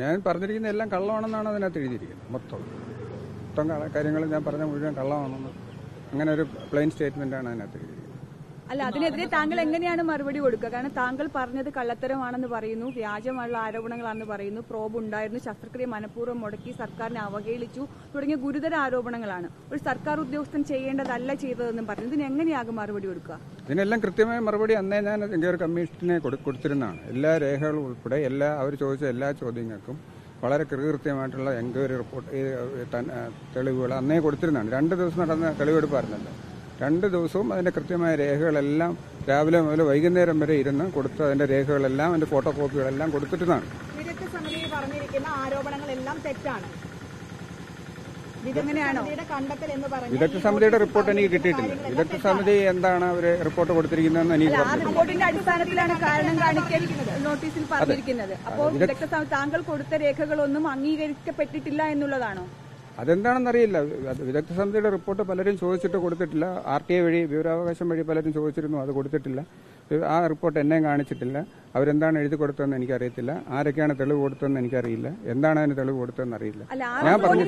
ഞാൻ പറഞ്ഞിരിക്കുന്ന എല്ലാം കള്ളമാണെന്നാണ് അതിനകത്ത് എഴുതിയിരിക്കുന്നത്. മൊത്തം കാര്യങ്ങൾ ഞാൻ പറഞ്ഞ മുഴുവൻ കള്ളമാണെന്ന് അങ്ങനെ ഒരു പ്ലെയിൻ സ്റ്റേറ്റ്മെന്റാണ് അതിനകത്ത് എഴുതിയിരിക്കുന്നത്. അല്ല, അതിനെതിരെ താങ്കൾ എങ്ങനെയാണ് മറുപടി കൊടുക്കുക? കാരണം താങ്കൾ പറഞ്ഞത് കള്ളത്തരമാണെന്ന് പറയുന്നു, വ്യാജമുള്ള ആരോപണങ്ങളാണെന്ന് പറയുന്നു, പ്രോബ് ഉണ്ടായിരുന്നു, ശസ്ത്രക്രിയ മനഃപൂർവ്വം മുടക്കി, സർക്കാരിനെ അവഹേളിച്ചു തുടങ്ങിയ ഗുരുതര ആരോപണങ്ങളാണ്. ഒരു സർക്കാർ ഉദ്യോഗസ്ഥൻ ചെയ്യേണ്ടതല്ല ചെയ്തതെന്നും പറഞ്ഞു. ഇതിന് എങ്ങനെയാകും മറുപടി കൊടുക്കുക? ഇതിനെല്ലാം കൃത്യമായ മറുപടി അന്നേ ഞാൻ എൻക്വയറി കമ്മീഷനെ കൊടുത്തിരുന്നതാണ്. എല്ലാ രേഖകളും ഉൾപ്പെടെ അവർ ചോദിച്ച എല്ലാ ചോദ്യങ്ങൾക്കും വളരെ കൃത്യമായിട്ടുള്ള എൻക്വയറി റിപ്പോർട്ട് തെളിവുകൾ അന്നേ കൊടുത്തിരുന്നതാണ്. 2 ദിവസം നടന്ന തെളിവെടുപ്പായിരുന്നല്ലോ. 2 ദിവസവും അതിന്റെ കൃത്യമായ രേഖകളെല്ലാം രാവിലെ മുതൽ വൈകുന്നേരം വരെ ഇരുന്ന് കൊടുത്ത് അതിന്റെ രേഖകളെല്ലാം അതിന്റെ ഫോട്ടോ കോപ്പികളെല്ലാം കൊടുത്തിട്ടാണ്. വിദഗ്ധ സമിതി പറഞ്ഞിരിക്കുന്ന ആരോപണങ്ങളെല്ലാം തെറ്റാണ്. വിദഗ്ധ സമിതിയുടെ റിപ്പോർട്ട് എനിക്ക് കിട്ടിയിട്ടില്ല. വിദഗ്ധ സമിതി എന്താണ് അവര് റിപ്പോർട്ട് കൊടുത്തിരിക്കുന്നതെന്ന് എനിക്ക് റിപ്പോർട്ടിന്റെ അടിസ്ഥാനത്തിലാണ് കാരണം കാണിക്കൽ നോട്ടീസിൽ പറഞ്ഞിരിക്കുന്നത്. അപ്പോൾ വിദഗ്ധ സമിതി താങ്കൾ കൊടുത്ത രേഖകളൊന്നും അംഗീകരിക്കപ്പെട്ടിട്ടില്ല എന്നുള്ളതാണോ? അതെന്താണെന്നറിയില്ല. വിദഗ്ധ സമിതിയുടെ റിപ്പോർട്ട് പലരും ചോദിച്ചിട്ട് കൊടുത്തിട്ടില്ല. RTA വഴി വിവരാവകാശം വഴി പലരും ചോദിച്ചിരുന്നു, അത് കൊടുത്തിട്ടില്ല. ആ റിപ്പോർട്ട് എന്നെയും കാണിച്ചിട്ടില്ല. അവരെന്താണ് എഴുതി കൊടുത്തതെന്ന് എനിക്കറിയത്തില്ല. ആരൊക്കെയാണ് തെളിവ് കൊടുത്തതെന്ന് എനിക്കറിയില്ല. എന്താണ് അതിന് തെളിവ് കൊടുത്തതെന്ന് അറിയില്ല. ഞാൻ പറഞ്ഞു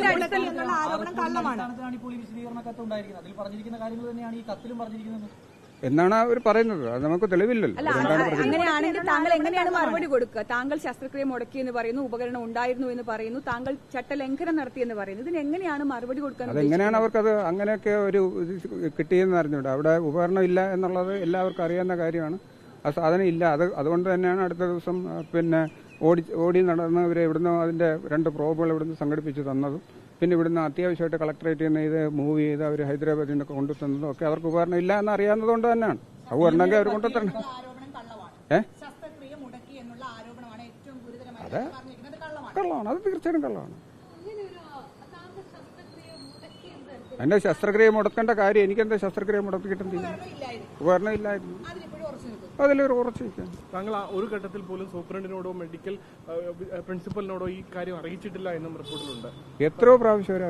എന്നാണ് അവർ പറയുന്നത്. അത് നമുക്ക് തെളിവില്ലല്ലോ. അങ്ങനെയാണെങ്കിൽ താങ്കൾ എങ്ങനെയാണ് മറുപടി കൊടുക്കുക? താങ്കൾ ശസ്ത്രക്രിയ മുടക്കിയെന്ന് പറയുന്നു, ഉപകരണം ഉണ്ടായിരുന്നു എന്ന് പറയുന്നു, താങ്കൾ ചട്ടലംഘനം നടത്തിയെന്ന് പറയുന്നു. ഇതിന് എങ്ങനെയാണ് മറുപടി കൊടുക്കുക? അതെങ്ങനെയാണ് അവർക്കത് അങ്ങനെയൊക്കെ ഒരു കിട്ടിയെന്ന് അറിഞ്ഞൂടെ? അവിടെ ഉപകരണം ഇല്ല എന്നുള്ളത് എല്ലാവർക്കും അറിയാവുന്ന കാര്യമാണ്. ആ സാധനം ഇല്ല. അതുകൊണ്ട് തന്നെയാണ് അടുത്ത ദിവസം പിന്നെ ഓടി നടന്ന് ഇവരെ ഇവിടുന്ന് അതിന്റെ 2 പ്രോബുകൾ ഇവിടുന്ന് സംഘടിപ്പിച്ച് തന്നതും പിന്നെ ഇവിടുന്ന് അത്യാവശ്യമായിട്ട് കളക്ടറേറ്റിൽ നിന്ന് ഇത് മൂവ് ചെയ്ത് അവർ ഹൈദരാബാദിൽ നിന്ന് കൊണ്ടുതന്നതും ഒക്കെ അവർക്ക് ഉപകരണം ഇല്ല എന്ന് അറിയാവുന്നതുകൊണ്ട് തന്നെയാണ്. അത് ഉണ്ടെങ്കിൽ അവർ കൊണ്ടുതരണം. അതെ, കള്ളമാണ്. അത് തീർച്ചയായും കള്ളമാണ്. എന്റെ ശസ്ത്രക്രിയ മുടക്കേണ്ട കാര്യം എനിക്കെന്താ ശസ്ത്രക്രിയ മുടക്കിയിട്ടെന്തില്ല? ഉപകരണം ഇല്ലായിരുന്നു. അതിലൊരു ഉറച്ചിരിക്കാൻ താങ്കൾ ഒരു ഘട്ടത്തിൽ പോലും സൂപ്രണ്ടിനോടോ മെഡിക്കൽ പ്രിൻസിപ്പലിനോടോ ഈ കാര്യം അറിയിച്ചിട്ടില്ല എന്നും റിപ്പോർട്ടിലുണ്ട്. എത്രയോ പ്രാവശ്യം അവരെ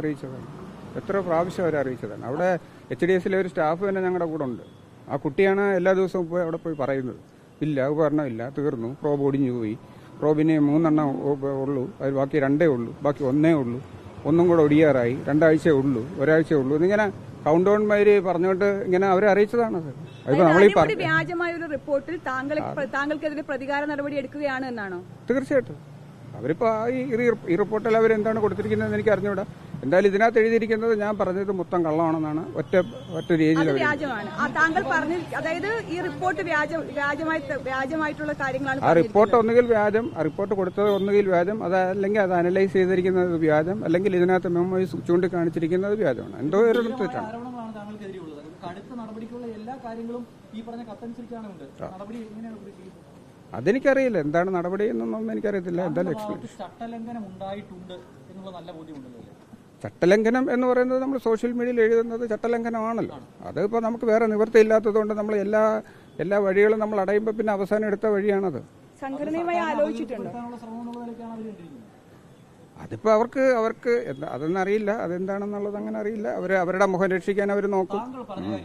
അറിയിച്ചതാണ്. അവിടെ HDSലെ ഒരു സ്റ്റാഫ് തന്നെ ഞങ്ങളുടെ കൂടെ ഉണ്ട്. ആ കുട്ടിയാണ് എല്ലാ ദിവസവും പോയി അവിടെ പോയി പറയുന്നത്, ഇല്ല ഉപകരണം ഇല്ല, തീർന്നു, പ്രോബ് ഒടിഞ്ഞു പോയി, പ്രോബിന് 3 എണ്ണം ഉള്ളൂ, അതിൽ ബാക്കി 2 ഉള്ളൂ, ബാക്കി 1 ഉള്ളൂ, 1 കൂടെ ഒടിയാറായി, 2 ആഴ്ചയേ ഉള്ളൂ, 1 ആഴ്ചയേ ഉള്ളൂ എന്നിങ്ങനെ കൗണ്ട് ഡൗൺ മാതിരി പറഞ്ഞുകൊണ്ട് ഇങ്ങനെ അവരെ അറിയിച്ചതാണത്. വ്യാജമായ ഒരു റിപ്പോർട്ടിൽ താങ്കൾക്കെതിരെ പ്രതികാര നടപടി എടുക്കുകയാണ് എന്നാണോ? തീർച്ചയായിട്ടും. അവരിപ്പോ ഈ റിപ്പോർട്ടിൽ അവരെന്താണ് കൊടുത്തിരിക്കുന്നത് എനിക്ക് അറിഞ്ഞൂടാ. എന്തായാലും ഇതിനകത്ത് എഴുതിയിരിക്കുന്നത് ഞാൻ പറഞ്ഞത് മൊത്തം കള്ളമാണെന്നാണ് ഒറ്റ രീതിയിൽ. വ്യാജമാണ് താങ്കൾ പറഞ്ഞു. അതായത് ഈ റിപ്പോർട്ട് വ്യാജമായിട്ടുള്ള കാര്യങ്ങളാണ്. ആ റിപ്പോർട്ട് ഒന്നുകിൽ വ്യാജം, ആ റിപ്പോർട്ട് കൊടുത്തത് ഒന്നുകിൽ വ്യാജം, അതല്ലെങ്കിൽ അത് അനലൈസ് ചെയ്തിരിക്കുന്നത് വ്യാജം, അല്ലെങ്കിൽ ഇതിനകത്ത് മെമ്മോസ് ചൂണ്ടിക്കാണിച്ചിരിക്കുന്നത് വ്യാജമാണ്. എന്തോ ഒരു തെറ്റാണ്. അതെനിക്കറിയില്ല എന്താണ് നടപടി എന്നൊന്നും എനിക്കറിയത്തില്ല. എന്തായാലും ചട്ടലംഘനം എന്ന് പറയുന്നത് നമ്മൾ സോഷ്യൽ മീഡിയയിൽ എഴുതുന്നത് ചട്ടലംഘനമാണല്ലോ. അതിപ്പോൾ നമുക്ക് വേറെ നിവൃത്തിയില്ലാത്തതുകൊണ്ട് നമ്മൾ എല്ലാ വഴികളും നമ്മൾ അടയുമ്പോൾ പിന്നെ അവസാനം എടുത്ത വഴിയാണത്. സംഘടനയുമായി ആലോചിച്ചിട്ടുണ്ടോ? അതിപ്പോ അവർക്ക് അതൊന്നറിയില്ല, അതെന്താണെന്നുള്ളത് അങ്ങനെ അറിയില്ല. അവരുടെ മുഖം രക്ഷിക്കാൻ അവർ നോക്കും.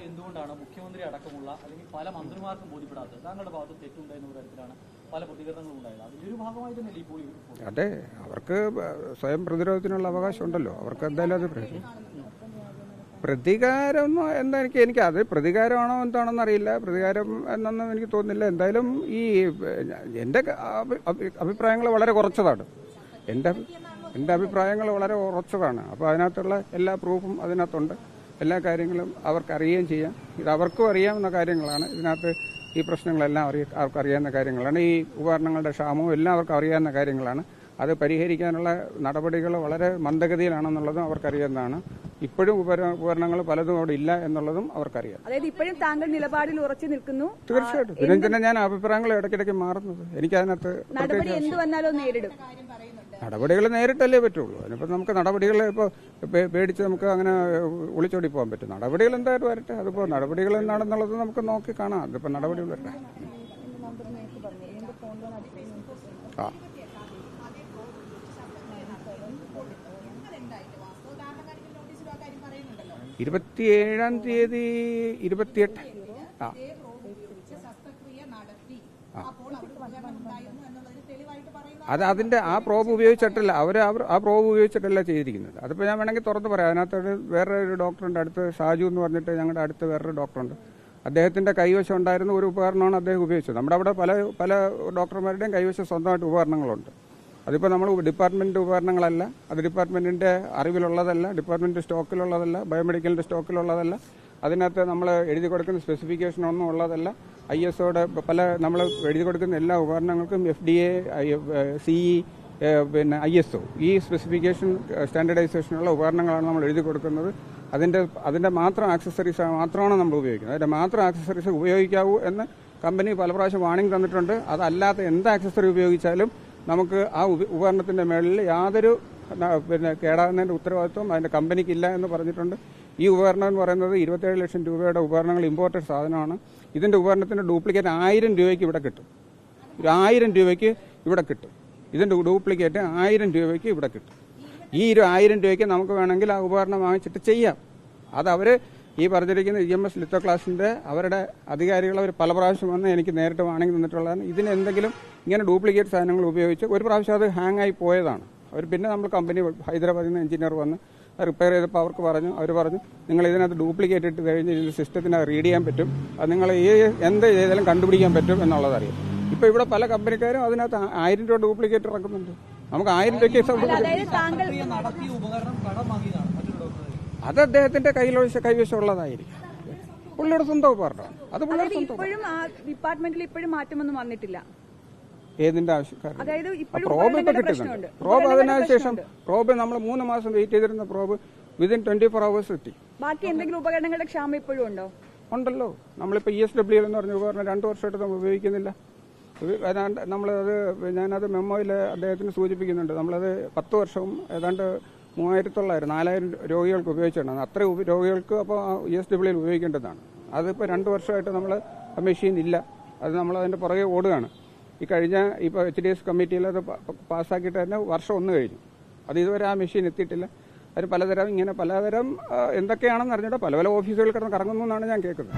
എന്തുകൊണ്ടാണ് മുഖ്യമന്ത്രി അടക്കമുള്ള അല്ലെങ്കിൽ പല മന്ത്രിമാർക്കും ബോധ്യപ്പെടാത്തത്? താങ്കളുടെ ഭാഗത്ത് തെറ്റുണ്ട് എന്ന തരത്തിലാണ് പല പ്രതികരണങ്ങളും ഉണ്ടായത്. അതിന്റെ ഒരു ഭാഗമായി തന്നെ ഇപ്പോൾ അതെ, അവർക്ക് സ്വയം പ്രതിരോധത്തിനുള്ള അവകാശം ഉണ്ടല്ലോ. അവർക്ക് എന്തായാലും അത് പ്രതികാരം എന്താ എനിക്ക് അത് പ്രതികാരമാണോ എന്താണെന്ന് അറിയില്ല. പ്രതികാരം എന്നൊന്നും എനിക്ക് തോന്നുന്നില്ല. എന്തായാലും എന്റെ അഭിപ്രായങ്ങൾ വളരെ കുറച്ചതാണ്. എന്റെ അഭിപ്രായങ്ങൾ വളരെ ഉറച്ചതാണ്. അപ്പോൾ അതിനകത്തുള്ള എല്ലാ പ്രൂഫും അതിനകത്തുണ്ട്. എല്ലാ കാര്യങ്ങളും അവർക്ക് അറിയുകയും ചെയ്യാം. ഇത് അവർക്കും അറിയാവുന്ന കാര്യങ്ങളാണ്. ഇതിനകത്ത് ഈ പ്രശ്നങ്ങളെല്ലാം അവർക്ക് അറിയാവുന്ന കാര്യങ്ങളാണ്. ഈ ഉപകരണങ്ങളുടെ ക്ഷാമവും എല്ലാം അവർക്ക് അറിയാവുന്ന കാര്യങ്ങളാണ്. അത് പരിഹരിക്കാനുള്ള നടപടികൾ വളരെ മന്ദഗതിയിലാണെന്നുള്ളതും അവർക്കറിയാവുന്നതാണ്. ഇപ്പോഴും ഉപകരണങ്ങൾ പലതും അവിടെ ഇല്ല എന്നുള്ളതും അവർക്കറിയാം. അതായത് ഇപ്പോഴും താങ്കൾ നിലപാടിൽ ഉറച്ചു നിൽക്കുന്നു. തീർച്ചയായിട്ടും. പിന്നെ ഞാൻ അഭിപ്രായങ്ങൾ ഇടയ്ക്കിടയ്ക്ക് മാറുന്നത്. എനിക്കതിനകത്ത് നടപടി എന്ത് വന്നാലും നേരിടും. നടപടികൾ നേരിട്ടല്ലേ പറ്റുള്ളൂ. അതിനിപ്പോൾ നമുക്ക് നടപടികൾ ഇപ്പോൾ പേടിച്ച് നമുക്ക് അങ്ങനെ ഒളിച്ചോടി പോകാൻ പറ്റും. നടപടികൾ എന്തായാലും വരട്ടെ. അതിപ്പോൾ നടപടികൾ എന്താണെന്നുള്ളത് നമുക്ക് നോക്കി കാണാം. അതിപ്പോൾ നടപടികൾ വരട്ടെ. ആ 27-ാം തീയതി 28 അത് അതിന്റെ ആ പ്രോബ് ഉപയോഗിച്ചിട്ടല്ല ആ പ്രോബ് ഉപയോഗിച്ചിട്ടല്ല ചെയ്തിരിക്കുന്നത്. അതിപ്പോൾ ഞാൻ വേണമെങ്കിൽ തുറന്ന് പറയാം. അതിനകത്ത് വേറൊരു ഡോക്ടറുണ്ട്, അടുത്ത് ഷാജു എന്ന് പറഞ്ഞിട്ട് ഞങ്ങളുടെ അടുത്ത് വേറൊരു ഡോക്ടറുണ്ട്. അദ്ദേഹത്തിന്റെ കൈവശം ഉണ്ടായിരുന്ന ഒരു ഉപകരണമാണ് അദ്ദേഹം ഉപയോഗിച്ചത്. നമ്മുടെ അവിടെ പല ഡോക്ടർമാരുടെയും കൈവശം സ്വന്തമായിട്ട് ഉപകരണങ്ങളുണ്ട്. അതിപ്പോൾ നമ്മൾ ഡിപ്പാർട്ട്മെന്റ് ഉപകരണങ്ങളല്ല, അത് ഡിപ്പാർട്ട്മെന്റിന്റെ അറിവിലുള്ളതല്ല, ഡിപ്പാർട്ട്മെന്റ് സ്റ്റോക്കിലുള്ളതല്ല, ബയോമെഡിക്കലിന്റെ സ്റ്റോക്കിലുള്ളതല്ല. അതിനകത്ത് നമ്മൾ എഴുതി കൊടുക്കുന്ന സ്പെസിഫിക്കേഷൻ ഒന്നും ഉള്ളതല്ല. ISOയുടെ നമ്മൾ എഴുതി കൊടുക്കുന്ന എല്ലാ ഉപകരണങ്ങൾക്കും FDA, CE, പിന്നെ ISO ഈ സ്പെസിഫിക്കേഷൻ സ്റ്റാൻഡർഡൈസേഷനുള്ള ഉപകരണങ്ങളാണ് നമ്മൾ എഴുതി കൊടുക്കുന്നത്. അതിന്റെ മാത്രം ആക്സസറീസ് മാത്രമാണ് നമ്മൾ ഉപയോഗിക്കുന്നത്. അതിന്റെ മാത്രം ആക്സസറീസ് ഉപയോഗിക്കാവൂ എന്ന് കമ്പനി പല പ്രാവശ്യം വാണിംഗ് തന്നിട്ടുണ്ട്. അതല്ലാത്ത എന്ത് ആക്സസറി ഉപയോഗിച്ചാലും നമുക്ക് ആ ഉപകരണത്തിന്റെ മേളിൽ യാതൊരു കേടാകുന്നതിന്റെ ഉത്തരവാദിത്വം അതിന്റെ കമ്പനിക്കില്ല എന്ന് പറഞ്ഞിട്ടുണ്ട്. ഈ ഉപകരണം എന്ന് പറയുന്നത് 27 ലക്ഷം രൂപയുടെ ഉപകരണങ്ങൾ ഇമ്പോർട്ടഡ് സാധനമാണ്. ഇതിന്റെ ഉപകരണത്തിന്റെ ഡ്യൂപ്ലിക്കേറ്റ് 1000 രൂപയ്ക്ക് ഇവിടെ കിട്ടും. 1000 രൂപയ്ക്ക് ഇവിടെ കിട്ടും. ഇതിന്റെ ഡ്യൂപ്ലിക്കേറ്റ് 1000 രൂപയ്ക്ക് ഇവിടെ കിട്ടും. ഈ 1000 രൂപയ്ക്ക് നമുക്ക് വേണമെങ്കിൽ ആ ഉപകരണം വാങ്ങിച്ചിട്ട് ചെയ്യാം. അത് അവര് ഈ പറഞ്ഞിരിക്കുന്ന EMS ലിത്തോക്ലാസിന്റെ അവരുടെ അധികാരികൾ അവർ പല പ്രാവശ്യം വന്ന് എനിക്ക് നേരിട്ട് വാണിംഗ് തന്നിട്ടുള്ളതാണ്. ഇതിന് എന്തെങ്കിലും ഇങ്ങനെ ഡ്യൂപ്ലിക്കേറ്റ് സാധനങ്ങൾ ഉപയോഗിച്ച് ഒരു പ്രാവശ്യം അത് ഹാങ് ആയി പോയതാണ്. അവർ പിന്നെ നമ്മൾ കമ്പനി ഹൈദരാബാദിൽ നിന്ന് എഞ്ചിനീയർ വന്ന് റിപ്പയർ ചെയ്തപ്പോൾ അവർ പറഞ്ഞു നിങ്ങൾ ഇതിനകത്ത് ഡ്യൂപ്ലിക്കേറ്റ് ഇട്ട് കഴിഞ്ഞ് ഇതിന്റെ സിസ്റ്റത്തിന് റീഡ് ചെയ്യാൻ പറ്റും, അത് നിങ്ങൾ എന്ത് ചെയ്താലും കണ്ടുപിടിക്കാൻ പറ്റും എന്നുള്ളതറിയാം. ഇപ്പൊ ഇവിടെ പല കമ്പനിക്കാരും അതിനകത്ത് 1000 രൂപ ഡ്യൂപ്ലിക്കേറ്റ് ഇറക്കുന്നുണ്ട്. നമുക്ക് 1000 രൂപയ്ക്ക് നടത്തിയ ഉപകരണം കടം വാങ്ങിയതാണ് മറ്റൊരു ഡോക്ടർ. അത് അദ്ദേഹത്തിന്റെ കൈവശമുള്ളതായിരിക്കും. പുള്ളിയുടെ സ്വന്തം ഉപകരണമാണ്. അത് പുള്ളിയുടെ സ്വന്തം. ഇപ്പോഴും ആ ഡിപ്പാർട്ട്മെന്റിൽ ഇപ്പോഴും മാറ്റമൊന്നും വന്നിട്ടില്ല. ഏതിന്റെ ആവശ്യക്കാരൻ? അതായത് പ്രോബ് ഇപ്പൊ കിട്ടുന്നുണ്ട്. പ്രോബ് അതിനുശേഷം പ്രോബ് നമ്മൾ 3 മാസം വെയിറ്റ് ചെയ്തിരുന്ന പ്രോബ് വിതിൻ 24 hours എത്തി. ബാക്കി എന്തെങ്കിലും ഉപകരണങ്ങളുടെ ക്ഷാമം ഇപ്പോഴും ഉണ്ടോ? ഉണ്ടല്ലോ. നമ്മളിപ്പോൾ ESW എന്ന് പറഞ്ഞ ഉപകരണം 2 വർഷമായിട്ട് നമ്മൾ ഉപയോഗിക്കുന്നില്ല. നമ്മളത് ഞാനത് മെമ്മോയിൽ അദ്ദേഹത്തിന് സൂചിപ്പിക്കുന്നുണ്ട്. നമ്മളത് 10 വർഷവും ഏതാണ്ട് 3900-4000 രോഗികൾക്ക് ഉപയോഗിച്ചിട്ടുണ്ട്. അത്ര രോഗികൾക്ക് അപ്പോൾ ESW ഉപയോഗിക്കേണ്ടതാണ്. അതിപ്പോൾ 2 വർഷമായിട്ട് നമ്മൾ ആ മെഷീൻ ഇല്ല. അത് നമ്മൾ അതിന്റെ പുറകെ ഓടുകയാണ്. ഈ കഴിഞ്ഞ ഇപ്പോൾ HDS കമ്മിറ്റിയിൽ അത് പാസ്സാക്കിയിട്ട് തന്നെ വർഷം 1 കഴിഞ്ഞു. അത് ഇതുവരെ ആ മെഷീൻ എത്തിയിട്ടില്ല. അതിന് പലതരം എന്തൊക്കെയാണെന്ന് അറിഞ്ഞിട്ട് പല ഓഫീസുകളിൽ കിടന്ന് കറങ്ങുന്നു എന്നാണ് ഞാൻ കേൾക്കുന്നത്.